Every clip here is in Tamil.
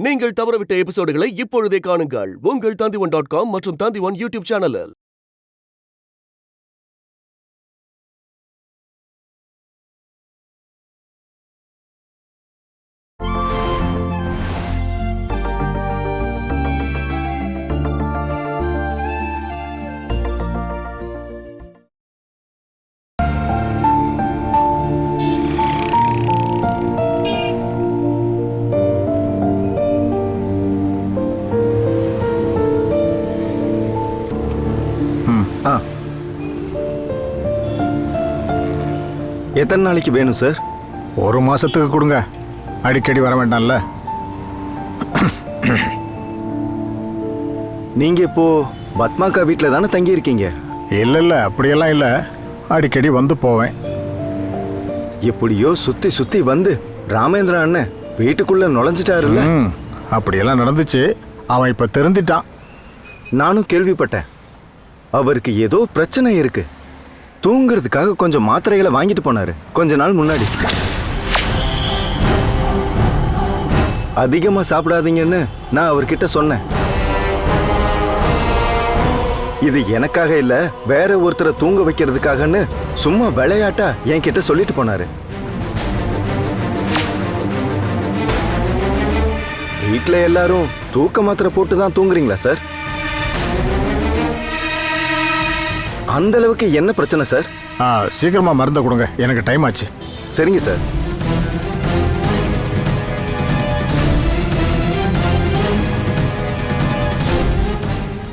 நீங்கள் தவறவிட்ட எபிசோடுகளை இப்பொழுதே காணுங்கள் உங்கள் Tandivan.com மற்றும் Tandivan யூடியூப் சேனலில். எத்தனை நாளைக்கு வேணும் சார்? ஒரு மாசத்துக்கு கொடுங்க, அடிக்கடி வர வேண்டாம்ல. நீங்க இப்போ பத்மாக்கா வீட்டில் தானே தங்கி இருக்கீங்க? இல்லை அப்படியெல்லாம் இல்லை, அடிக்கடி வந்து போவேன். எப்படியோ சுத்தி சுத்தி வந்து ராமேந்திரா அண்ணன் வீட்டுக்குள்ள நுழைஞ்சிட்டாருல்ல? அப்படியெல்லாம் நடந்துச்சு. அவன் இப்ப தெரிஞ்சிட்டான். நானும் கேள்விப்பட்டேன். அவருக்கு ஏதோ பிரச்சனை இருக்கு. தூங்குறதுக்காக கொஞ்சம் மாத்திரைகளை வாங்கிட்டு போனாரு கொஞ்ச நாள் முன்னாடி. அதிகமா சாப்பிடாதீங்கன்னு நான் அவர்கிட்ட சொன்னேன். இது எனக்காக இல்ல, வேற ஒருத்தரை தூங்க வைக்கிறதுக்காகன்னு சும்மா விளையாட்டா என்கிட்ட சொல்லிட்டு போனாரு. வீட்டுல எல்லாரும் தூக்க மாத்திரை போட்டு தான் தூங்குறீங்களா சார்? அந்த அளவுக்கு என்ன பிரச்சனை சார்? சீக்கிரமா மருந்தை கொடுங்க, எனக்கு டைம் ஆச்சு. சரிங்க சார்.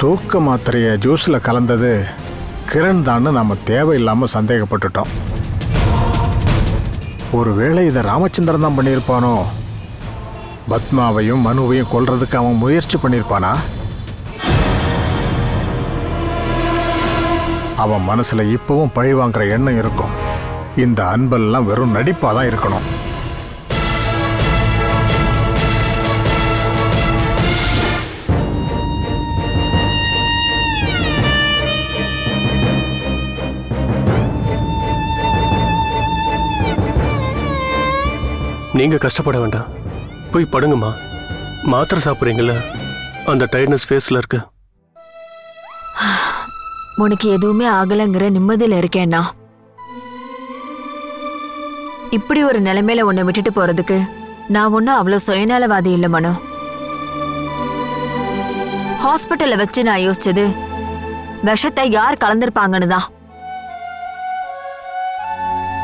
தூக்க மாத்திரைய ஜூஸ்ல கலந்தது கிரண் தான் நாம தேவையில்லாம சந்தேகப்பட்டுட்டோம். ஒருவேளை இதை ராமச்சந்திரன் தான் பண்ணியிருப்பானோ? பத்மாவையும் மனுவையும் கொல்றதுக்கு அவன் முயற்சி பண்ணியிருப்பானா? அவன் மனசுல இப்பவும் பழி வாங்குற எண்ணம் இருக்கும். இந்த அன்பெல்லாம் வெறும் நடிப்பாதான் இருக்கணும். நீங்க கஷ்டப்பட வேண்டாம், போய் படுங்கம்மா. மாத்திரை சாப்பிட்றீங்களா? அந்த டயர்ட்னஸ் ஃபேஸ்ல இருக்கு. உனக்கு எதுவுமே ஆகலைங்கிற நிம்மதியில இருக்கேன்னா, இப்படி ஒரு நிலைமையில உன்னை விட்டுட்டு போறதுக்கு நான் ஒன்னும் அவ்வளவு சுயநலவாதி இல்ல மனோ. ஹாஸ்பிட்டல்ல வச்சு நான் யோசிச்சது விஷத்தை யார் கலந்திருப்பாங்கன்னு தான்.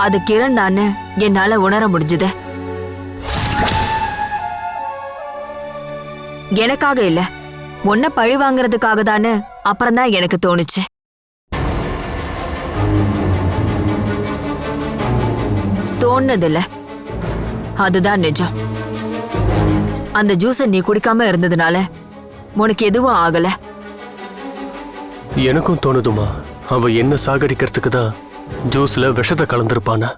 அது கிரண் தான் என்னால உணர முடிஞ்சது. எனக்காக இல்ல, உன்னை பழி வாங்குறதுக்காக தானே அப்புறம்தான் எனக்கு தோணுச்சு. தோணுதில்ல, அதுதான் நிஜம். அந்த ஜூஸை நீ குடிக்காம இருந்ததுனால உனக்கு எதுவும் ஆகல. எனக்கும் தோணுதுமா, அவ என்ன சாகடிக்கிறதுக்கு தான் ஜூஸ்ல விஷத்தை கலந்திருப்பான.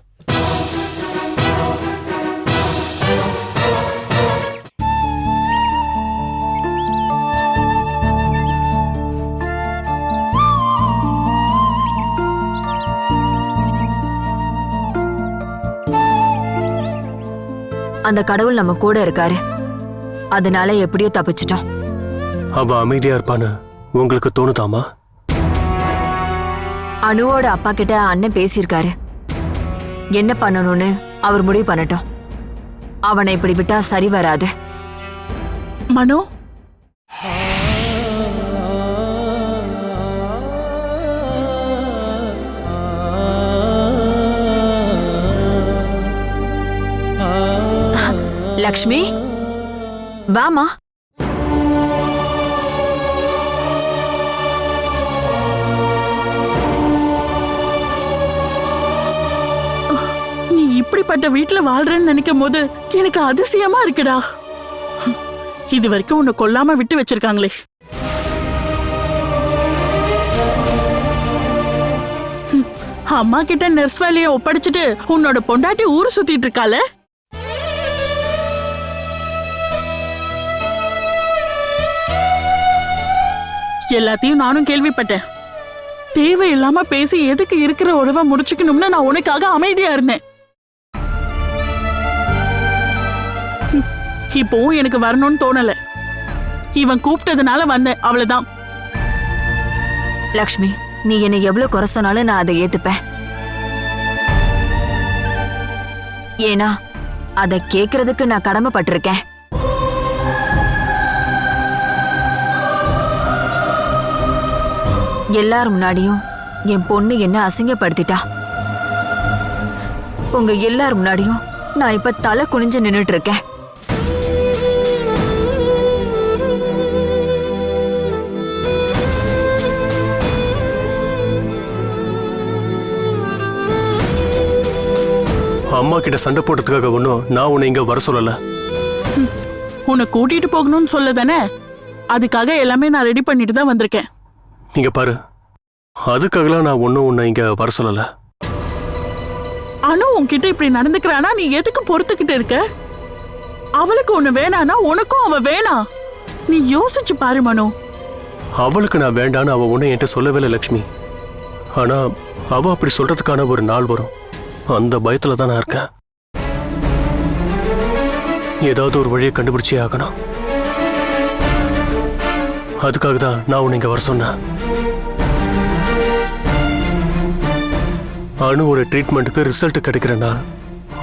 அந்த கடவுள் நம்ம கூட இருக்காரு, அதனால எப்படியோ தப்பிச்சிட்டோம். அவ அமைதியா இருப்பான்னு உங்களுக்கு தோணுதாமா? அனுவோட அப்பா கிட்ட அண்ணன் பேசியிருக்காரு. என்ன பண்ணணும்னு அவர் முடிவு பண்ணட்டும். அவனை இப்படி விட்டா சரி வராது. மனோ, லக்ஷ்மி வாமா. நீ இப்படிப்பட்ட வீட்டுல வாழ்றேன்னு நினைக்கும் போது எனக்கு அதிசயமா இருக்குடா. இது வரைக்கும் உன்னை கொல்லாம விட்டு வச்சிருக்காங்களே. அம்மா கிட்ட நர்ஸ் வேலையை ஒப்படைச்சிட்டு உன்னோட பொண்டாட்டி ஊர் சுத்திட்டு இருக்கால. எல்லாத்தையும் நானும் கேள்விப்பட்டேன். தேவையில்லாம பேசி எதுக்கு இருக்கிற உறவை முடிச்சுக்கணும்னு நான் உனக்காக அமைதியா இருந்தேன். இப்போவும் எனக்கு வரணும்னு தோணல. இவன் கூப்பிட்டதுனால வந்தேன், அவ்வளவுதான். லக்ஷ்மி, நீ என்னை எவ்வளவு குறை சொன்னாலும் நான் அதை ஏத்துப்பேன். ஏன்னா அதை கேக்குறதுக்கு நான் கடமைப்பட்டிருக்கேன். எல்லாரும் முன்னாடியும் என் பொண்ணு என்ன அசிங்கப்படுத்திட்டா. உங்க எல்லாரும் முன்னாடியும் நான் இப்ப தலை குனிஞ்சு நின்னுட்டு இருக்கேன். அம்மா கிட்ட சண்டை போட்டதுக்காக ஒன்றும் நான் உன்னை இங்க வர சொல்லல. உன்னை கூட்டிட்டு போகணும்னு சொல்ல தானே, அதுக்காக எல்லாமே நான் ரெடி பண்ணிட்டு தான் வந்திருக்கேன். நீங்க பாரு, அதுக்காகலாம் நான் ஒன்றும் உன்னை இங்க வர சொல்லல. அனு உன்கிட்ட இப்படி நடந்துக்கிறானா, நீ எதுக்கு பொறுத்துக்கிட்டு இருக்க? அவளுக்கு ஒண்ணு வேணானா உனக்கும் அவ வேணாம். நீ யோசிச்சு பாரு மனு. அவளுக்கு நான் வேண்டான்னு அவ ஒன்றும் என்கிட்ட சொல்லவே இல்லை லக்ஷ்மி. ஆனா அவ அப்படி சொல்றதுக்கான ஒரு நாள் வரும், அந்த பயத்துல தான் நான் இருக்கேன். ஏதாவது ஒரு வழியை கண்டுபிடிச்சே ஆகணும். அதுக்காக தான் நான் உன்னை இங்க வர சொன்னேன். அணுவோட ட்ரீட்மெண்ட்டுக்கு ரிசல்ட் கிடைக்கிற நாள்,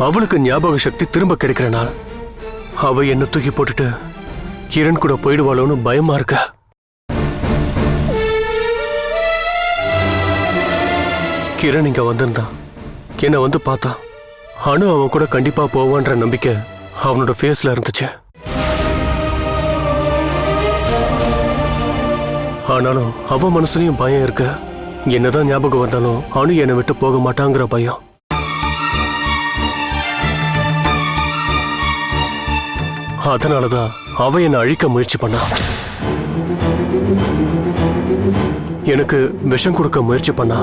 அவளுக்கு ஞாபக சக்தி திரும்ப கிடைக்கிற நாள், அவ என்ன தூக்கி போட்டுட்டு கிரண் கூட போயிடுவாளோன்னு பயமா இருக்க. கிரண் இங்க வந்திருந்தான், என்னை வந்து பார்த்தா. அணு அவன் கூட கண்டிப்பா போவான்ற நம்பிக்கை அவனோட ஃபேஸ்ல இருந்துச்சு. ஆனாலும் அவன் மனசுலயும் பயம் இருக்கு. என்னதான் ஞாபகம் வந்தாலும் அணு என்னை விட்டு போக மாட்டாங்கிற பயம். அதனாலதான் அவ என்னை அழிக்க முயற்சி பண்ணா. எனக்கு விஷம் கொடுக்க முயற்சி பண்ணா.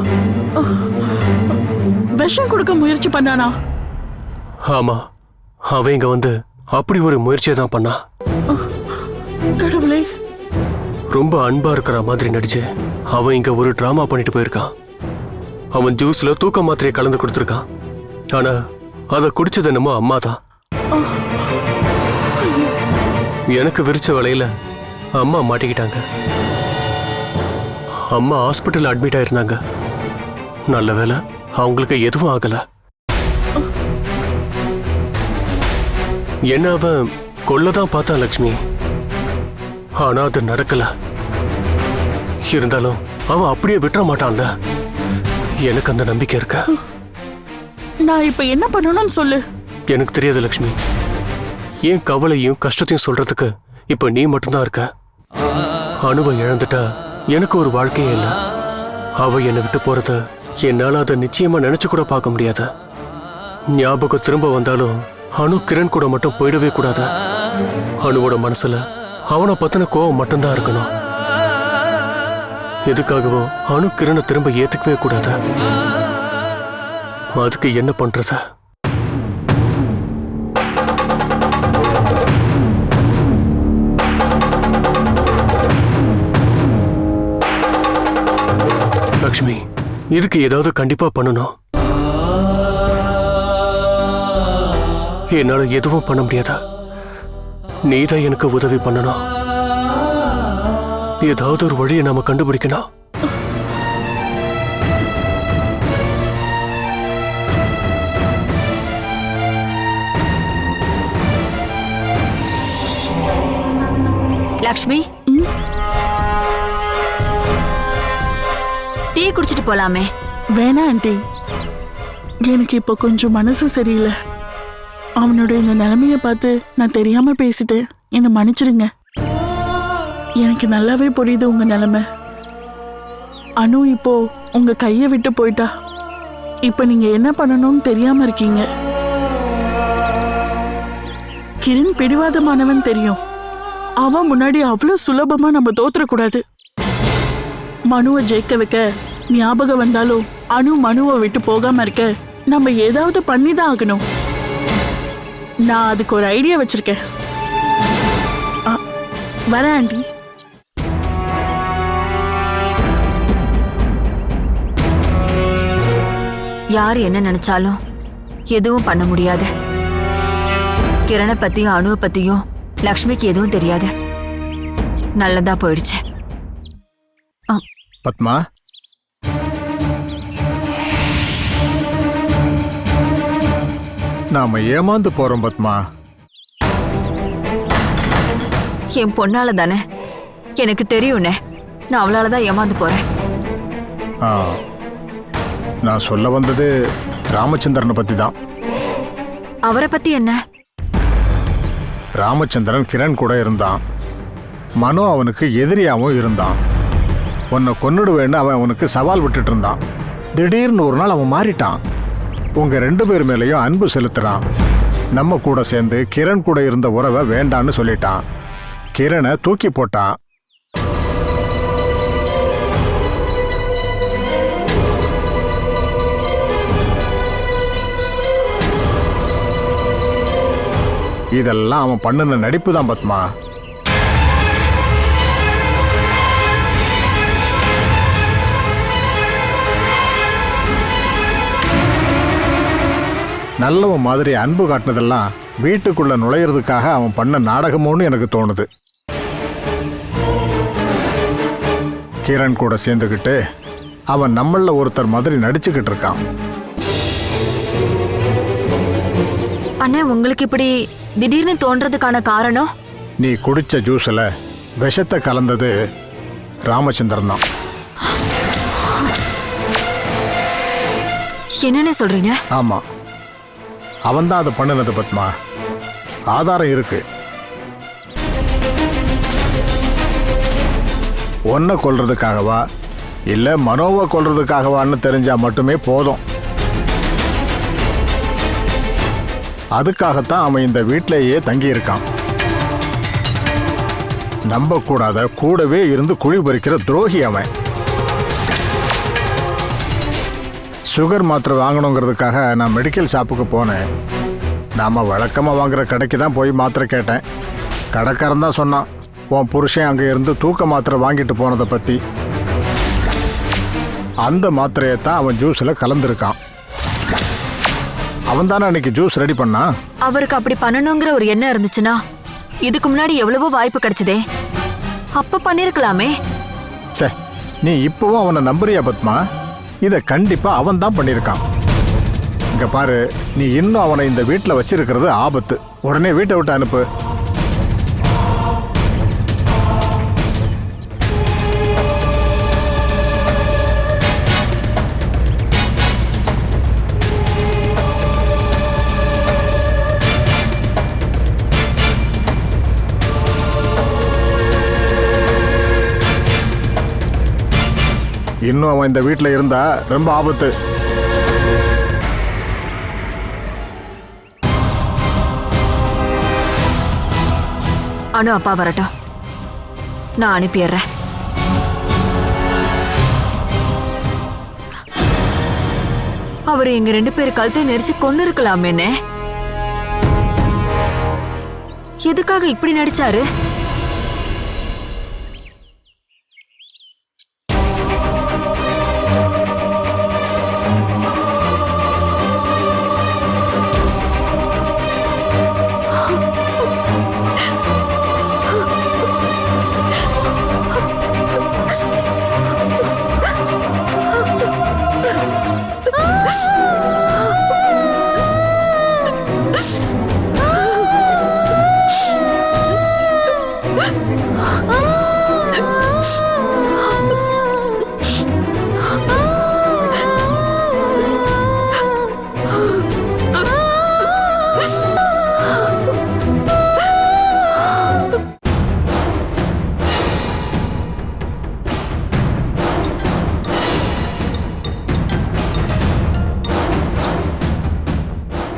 விஷம் கொடுக்க முயற்சி பண்ணானா? ஆமா, அவ இங்க வந்து அப்படி ஒரு முயற்சியை தான் பண்ணா. கடவுளே. ரொம்ப அன்பா இருக்கிற மாதிரி நடிச்சு அவன் இங்க ஒரு டிராமா பண்ணிட்டு போயிருக்கான். அவன் ஜூஸ்ல தூக்க மாத்திரையை கலந்து கொடுத்துருக்கான். ஆனா அதை குடிச்சது என்னமோ அம்மா தான். எனக்கு விரிச்ச வலையில அம்மா மாட்டிக்கிட்டாங்க. அம்மா ஹாஸ்பிட்டல் அட்மிட் ஆயிருந்தாங்க. நல்ல வேளை அவங்களுக்கு எதுவும் ஆகல. என்ன அவன் கொல்லதான் பார்த்தான் லக்ஷ்மி. ஆனா அது நடக்கல. இருந்தாலும் அவன் அப்படியே விட்டுற மாட்டான்ல, எனக்கு அந்த நம்பிக்கை இருக்க. நான் இப்ப என்ன பண்ணணும்னு சொல்லு. எனக்கு தெரியாது லக்ஷ்மி. ஏன் கவலையும் கஷ்டத்தையும் சொல்றதுக்கு இப்ப நீ மட்டும்தான் இருக்க. அணுவை இழந்துட்டா எனக்கு ஒரு வாழ்க்கையே இல்லை. அவ என்னை விட்டு போறத என்னால அதை நிச்சயமா நினைச்சு கூட பார்க்க முடியாது. ஞாபகம் திரும்ப வந்தாலும் அணு கிரண் கூட மட்டும் போயிடவே கூடாது. அணுவோட மனசுல அவனை பத்தின கோவம் மட்டும்தான் இருக்கணும். எதுக்காகவோ அணு கிரணை திரும்ப ஏத்துக்கவே கூடாது. அதுக்கு என்ன பண்றது? லக்ஷ்மி, இதுக்கு ஏதாவது கண்டிப்பா பண்ணணும். என்னால எதுவும் பண்ண முடியாதா? நீதான் எனக்கு உதவி பண்ணணும். ஏதாவது ஒரு வழியை நாம கண்டுபிடிக்கணும். லக்ஷ்மி, டீ குடிச்சிட்டு போலாமே. வேணாம் ஆண்டி, எனக்கு இப்போ கொஞ்சம் மனசு சரியில்லை. அவனோட இந்த நிலைமைய பார்த்து நான் தெரியாம பேசிட்டேன், என்னை மன்னிச்சிடுங்க. எனக்கு நல்லாவே புரியுது உங்க நிலைமை. அனு இப்போ உங்க கையை விட்டு போயிட்டா. இப்ப நீங்க என்ன பண்ணணும்னு தெரியாம இருக்கீங்க. கிரண் பிடிவாதமானவன் தெரியும். அவன் முன்னாடி அவ்வளவு சுலபமா நம்ம தோத்துறக்கூடாது. மனுவை ஜெயிக்க வைக்க ஞாபகம் வந்தாலும் அனு மனுவை விட்டு போகாம இருக்க நம்ம ஏதாவது பண்ணிதான் ஆகணும். நான் அதுக்கு ஒரு ஐடியா வச்சிருக்கேன். வரேன் ஆண்டி. யார் என்ன நினைச்சாலும் எதுவும் பண்ண முடியாது. கிரணை பத்தியும் அணுவை பத்தியும் லக்ஷ்மிக்கு எதுவும் தெரியாது. நல்லதா போயிடுச்சு. பத்மா, நாம ஏமாந்து போறோம் பத்மா. என் பொண்ணால தானே, எனக்கு தெரியும்னே. நான் அவளால தான் ஏமாந்து போறேன். ஆ, நான் சொல்ல வந்தது ராமச்சந்திரனை பத்தி தான். அவரை பத்தி என்ன? ராமச்சந்திரன் கிரண் கூட இருந்தான். மனோ அவனுக்கு எதிரியாவும் இருந்தான். உன்னை கொன்னுடுவேன்னு அவன் அவனுக்கு சவால் விட்டுட்டு இருந்தான். திடீர்னு ஒரு நாள் அவன் மாறிட்டான். உங்க 2 பேர் மேலேயும் அன்பு செலுத்துறான். நம்ம கூட சேர்ந்து கிரண் கூட இருந்த உறவை வேண்டான்னு சொல்லிட்டான். கிரணை தூக்கி போட்டான். இதெல்லாம் அவன் பண்ணுன நடிப்பு தான் பத்மா. நல்லவன் மாதிரி அன்பு காட்டினதெல்லாம் வீட்டுக்குள்ள நுழையிறதுக்காக அவன் பண்ண நாடகமோன்னு எனக்கு தோணுது. கிரண் கூட சேர்ந்துக்கிட்டு அவன் நம்மள ஒருத்தர் மாதிரி நடிச்சுக்கிட்டு இருக்கான். அண்ணே, உங்களுக்கு இப்படி திடீர்னு தோன்றதுக்கான காரணம்? நீ குடிச்ச ஜூஸ்ல விஷத்தை கலந்தது ராமச்சந்திரன் தான். என்னன்னு சொல்றீங்க? ஆமா, அவன் தான் அதை பண்ணினது பத்மா. ஆதாரம் இருக்கு. ஒன்னை கொல்றதுக்காகவா இல்ல மனோவை கொல்றதுக்காகவான்னு தெரிஞ்சா மட்டுமே போதும். அதுக்காகத்தான் அவன் இந்த வீட்டிலேயே தங்கி இருக்கான். நம்ப கூடாத, கூடவே இருந்து குழி பறிக்கிற துரோகி அவன். சுகர் மாத்திரை வாங்கணுங்கிறதுக்காக நான் மெடிக்கல் ஷாப்புக்கு போனேன். நாம வழக்கமாக வாங்குற கடைக்கு தான் போய் மாத்திரை கேட்டேன். கடைக்காரன் தான் சொன்னான், உன் புருஷன் அங்கே இருந்து தூக்க மாத்திரை வாங்கிட்டு போனதை பற்றி. அந்த மாத்திரையை தான் அவன் ஜூஸில் கலந்துருக்கான். அவன் தானே அன்னைக்கு ஜூஸ் ரெடி பண்ணான். அவருக்கு அப்படி பண்ணணுங்கிற ஒரு எண்ணம் இருந்துச்சுன்னா இதுக்கு முன்னாடி எவ்வளவோ வாய்ப்பு கிடைச்சதே, அப்ப பண்ணிருக்கலாமே. சே, நீ இப்பவும் அவனை நம்புறியா பத்மா? இதை கண்டிப்பா அவன் தான் பண்ணியிருக்கான். இங்க பாரு, நீ இன்னும் அவனை இந்த வீட்டில் வச்சிருக்கிறது ஆபத்து. உடனே வீட்டை விட்டு அனுப்பு. இன்னும் அவன் இந்த வீட்டில் இருந்தா ரொம்ப ஆபத்து. அனு அப்பா வரட்டும், நான் அனுப்பிடுறேன். அவரு எங்க 2 பேர் கழுத்தை நெரிச்சு கொண்டு இருக்கலாமேன்னு. எதுக்காக இப்படி நடிச்சாரு?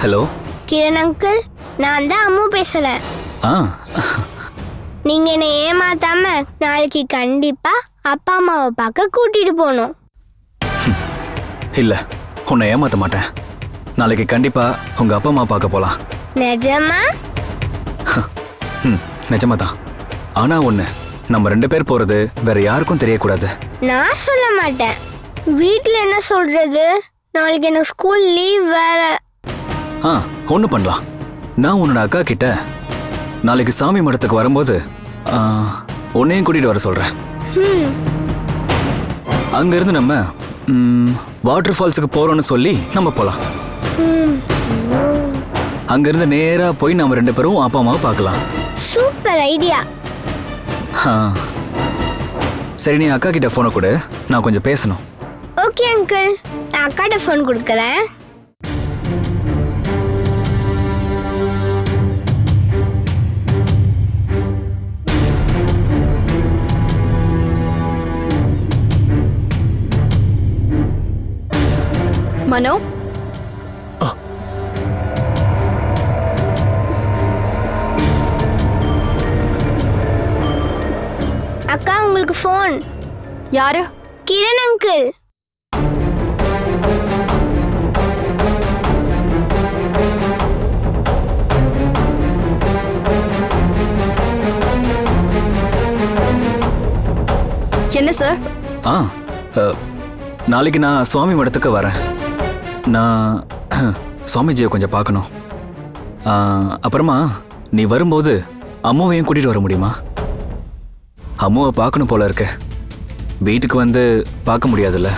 ஹலோ கிரண் அங்கிள், நான் தான் அம்மு பேசுறேன். ஆ நீங்க என்னை ஏமாத்தாம நாளைக்கு கண்டிப்பா அப்பா அம்மாவை பார்க்க கூட்டிட்டு போகணும். இல்லை, உன்னை ஏமாற்ற மாட்டேன். நாளைக்கு கண்டிப்பாக உங்கள் அப்பா அம்மா பார்க்க போகலாம். நிஜமா? நிஜமா தான். ஆனால் ஒன்று, நம்ம 2 பேர் போகிறது வேற யாருக்கும் தெரியக்கூடாது. நான் சொல்ல மாட்டேன். வீட்டில் என்ன சொல்றது? நாளைக்கு எனக்கு ஸ்கூல் லீவ் வேற. ஒன்று பண்ணலாம். நான் உன்னோட அக்கா கிட்ட நாளைக்கு சாமி மடத்துக்கு வரும்போது உன்னையும் கூட்டிட்டு வர சொல்றேன். அங்கிருந்து நம்ம வாட்டர் ஃபால்ஸுக்கு போறோம்னு சொல்லி நம்ம போலாம். அங்கிருந்து நேரா போய் நம்ம 2 பேரும் அப்பா அம்மாவை பார்க்கலாம். Super idea. சரி, நீ அக்கா கிட்ட போனை கொடு, நான் கொஞ்சம் பேசணும். ஓகே அங்கிள், நான் அக்காட்ட ஃபோன் கொடுக்குறேன். மனோ, அக்கா உங்களுக்கு ஃபோன். யாரு? கிரண் அங்கிள். என்ன சார்? நாளைக்கு நான் சுவாமி மடத்துக்கு வரேன். நான் சுவாமிஜியை கொஞ்சம் பார்க்கணும். அப்புறமா நீ வரும்போது அம்மாவையும் கூட்டிட்டு வர முடியுமா? அம்மாவை பார்க்கணும் போல இருக்கு. வீட்டுக்கு வந்து பார்க்க முடியாதுல்ல.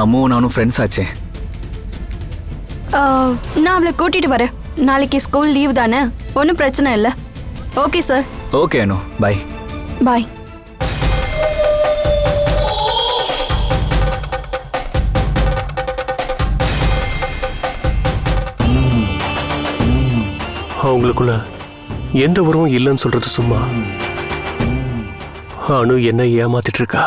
அம்மாவும் நானும் ஃப்ரெண்ட்ஸ் ஆச்சே. நான் அவளை கூட்டிட்டு வரேன். நாளைக்கு ஸ்கூல் லீவ் தானே, ஒன்றும் பிரச்சனை இல்லை. Okay sir. ஓகே அனு, பாய். பாய். அவங்களுக்குள்ள எந்த உறவும் இல்லைன்னு சொல்றது சும்மா. அனு என்ன ஏமாத்திட்டு இருக்கா.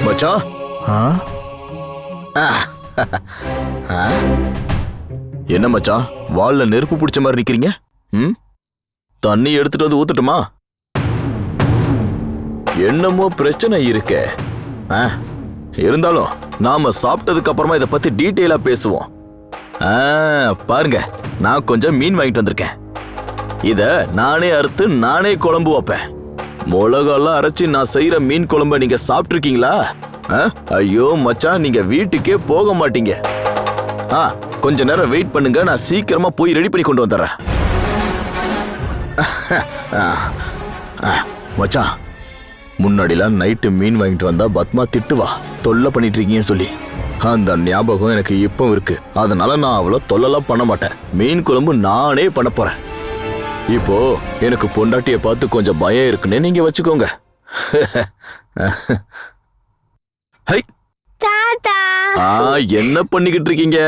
மச்சான், என்ன மச்சான் வால்ல நெருப்பு பிடிச்ச மாதிரி நிக்கிறீங்க? தண்ணி எடுத்துட்டு வந்து ஊத்துட்டுமா? என்னமோ பிரச்சனை இருக்கே. இருந்தாலும் நாம சாப்பிட்டதுக்கு அப்புறமா இதை பத்தி டீட்டெயிலா பேசுவோம். பாருங்க, நான் கொஞ்சம் மீன் வாங்கிட்டு வந்திருக்கேன். இத நானே அறுத்து நானே குழம்பு வைப்பேன். மிளகாலாம் அரைச்சி நான் செய்யற மீன் குழம்ப நீங்க சாப்பிட்டுருக்கீங்களா? ஐயோ மச்சான், நீங்க வீட்டுக்கே போக மாட்டீங்க. கொஞ்ச நேரம் வெயிட் பண்ணுங்க, நான் சீக்கிரமா போய் ரெடி பண்ணி கொண்டு வந்துடுறேன். மச்சான், முன்னாடிலாம் நைட்டு மீன் வாங்கிட்டு வந்தா பத்மா திட்டுவா, தொல்லை பண்ணிட்டு இருக்கீங்கன்னு சொல்லி. அந்த ஞாபகம் எனக்கு இப்போ இருக்கு. அதனால நான் அவ்வளோ தொல்லலாம் பண்ண மாட்டேன். மீன் குழம்பு நானே பண்ண போறேன். இப்போ எனக்கு பொண்டாட்டிய பார்த்து கொஞ்சம் பயம் இருக்குன்னு நீங்க வச்சுக்கோங்க. தாத்தா, என்ன பண்ணிக்கிட்டு இருக்கீங்க?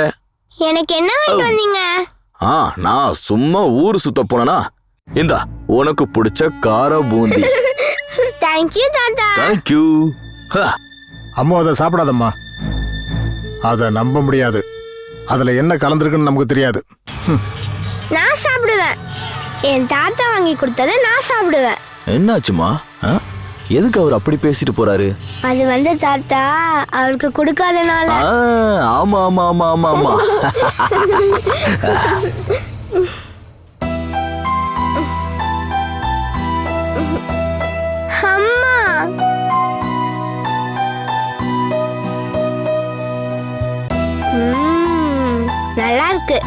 எனக்கு என்ன வாங்கிட்டு வந்தீங்க? நான் சும்மா ஊரு சுத்த போனா. இந்தா உனக்கு பிடிச்ச கார பூந்தி. தேங்க்யூ தாத்தா. தேங்க்யூ. அம்மா அதை சாப்பிடாதம்மா. அதை நம்ப முடியாது. அதுல என்ன கலந்துருக்குன்னு நமக்கு தெரியாது. நான் சாப்பிடுவேன். என் தாத்தா வாங்கி கொடுத்ததை நான் சாப்பிடுவேன். என்னாச்சுமா? எதுக்கு அவர் அப்படி பேசிட்டு போறாரு? அது வந்து தாத்தா அவருக்கு கொடுக்காதனால. ஆமா ஆமா ஆமா ஆமா ஆமா. அம்மா, நல்லா இருக்கு.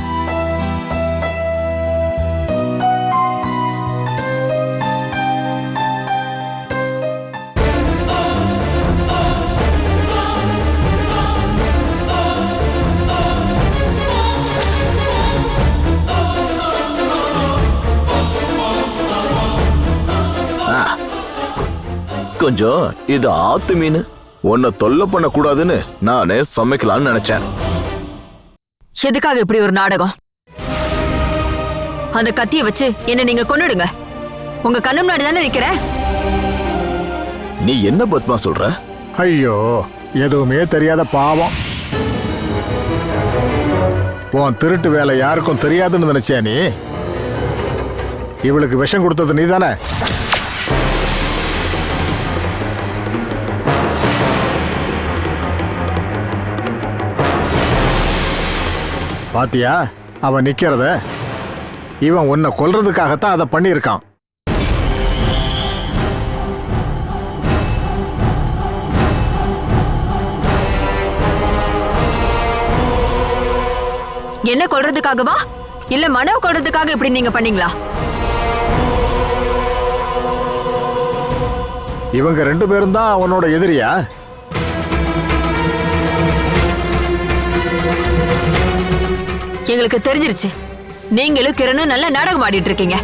கொஞ்சம் இது ஆத்து மீன், உன்னை தொல்லை பண்ண கூடாதுன்னு நானே சமைக்கலாம்னு நினைச்சேன். எதுக்காக இப்படி ஒரு நாடகம்? அந்த கத்தியை வச்சு என்ன நீங்க கொன்னுடுங்க. உங்க கண்ணு முன்னாடி தானே நிக்கிற. நீ என்ன பத்மா சொல்ற? ஐயோ, எதுவுமே தெரியாத பாவம். உன் திருட்டு வேலை யாருக்கும் தெரியாதுன்னு நினைச்சியா நீ? இவளுக்கு விஷம் கொடுத்தது நீ தானே? பாத்தியா அவன் நிக்கிறத? இவன் உன்னை கொல்றதுக்காகத்தான் அதை பண்ணியிருக்கான். என்ன கொல்றதுக்காகவா இல்ல மனோ கொல்றதுக்காக இப்படி நீங்க பண்ணீங்களா? இவங்க 2 பேரும் தான் அவனோட எதிரியா? எங்களுக்கு தெரிஞ்சிருச்சு. நீங்களும் கிரணும் நல்ல நாடகம் ஆடிட்டு இருக்கீங்க.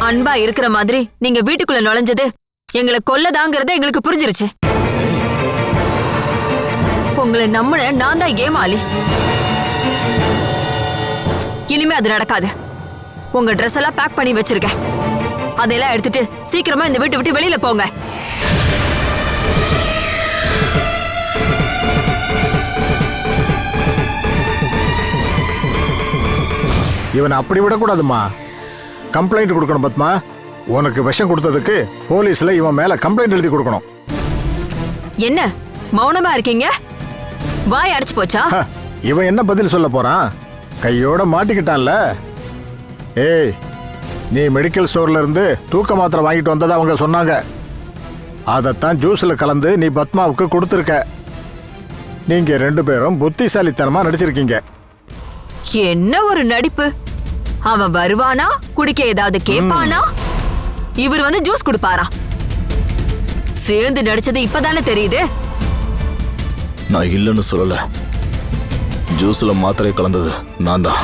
அன்பா இருக்கிற மாதிரி நீங்க வீட்டுக்குள்ள நுழைஞ்சது எங்களை கொல்லதாங்கிறத எங்களுக்கு புரிஞ்சிருச்சு. உங்களை நம்பின நான் தான் ஏமாளி. இனிமே அது நடக்காது. உங்க ட்ரெஸ் எல்லாம் பேக் பண்ணி வச்சிருக்கேன். அதெல்லாம் எடுத்துட்டு சீக்கிரமா இந்த வீட்டை விட்டு வெளியில போங்க. இவனை அப்படி விடக்கூடாதுமா. கம்ப்ளைண்ட் கொடுக்கணும் பத்மா. உனக்கு விஷம் கொடுத்ததுக்கு போலீஸ்ல இவன் மேல கம்ப்ளைண்ட் எழுதி கொடுக்கணும். என்ன மௌனமா இருக்கீங்க? வாய் அடைச்சு போச்சா? இவன் என்ன பதில் சொல்ல போறான்? கையோட மாட்டிக்கிட்டான்ல. ஏய், நீ மெடிக்கல் ஸ்டோர்ல இருந்து தூக்க மாத்திரை வாங்கிட்டு வந்ததா அவங்க சொன்னாங்க. அதைத்தான் ஜூஸ்ல கலந்து நீ பத்மாவுக்கு கொடுத்துருக்க. நீங்க 2 பேரும் புத்திசாலித்தனமா நடிச்சிருக்கீங்க. என்ன ஒரு நடிப்பு! அவன் வருவானா, குடிக்க ஏதாவது கேட்பானா, இவர் வந்து ஜூஸ் கொடுப்பாரா? சேர்ந்து நடிச்சது இப்பதானே தெரியுது. நான் இல்லைன்னு சொல்லல. ஜூஸ்ல மாத்திரை கலந்தது நான் தான்.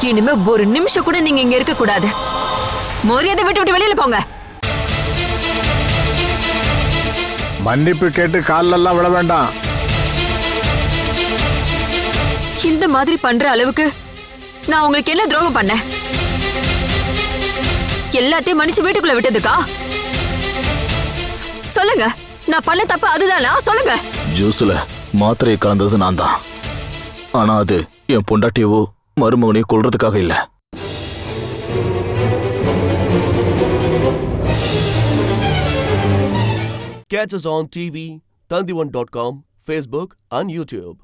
இனிமே ஒரு நிமிஷம் கூட நீங்க இங்க இருக்க கூடாது. மரியாதை விட்டு வெளியில போங்க. மன்னிப்பு கேட்டு காலெல்லாம் விழ வேண்டாம். இந்த மாதிரி பண்ற அளவுக்கு நான் உங்களுக்கு என்ன துரோகம் பண்ணேன்? எல்லாத்தையும் மன்னிச்சு வீட்டுக்குள்ள விட்டதுக்கா? சொல்லுங்க, நான் பண்ண தப்பு அதுதானா? சொல்லுங்க. ஜூஸ்ல மாத்திரையை கலந்தது நான் தான். ஆனா அது என் பொண்டாட்டியவோ மருமகனையோ கொல்றதுக்காக இல்ல. Catch us on TV, Tandivan.com, Facebook and YouTube.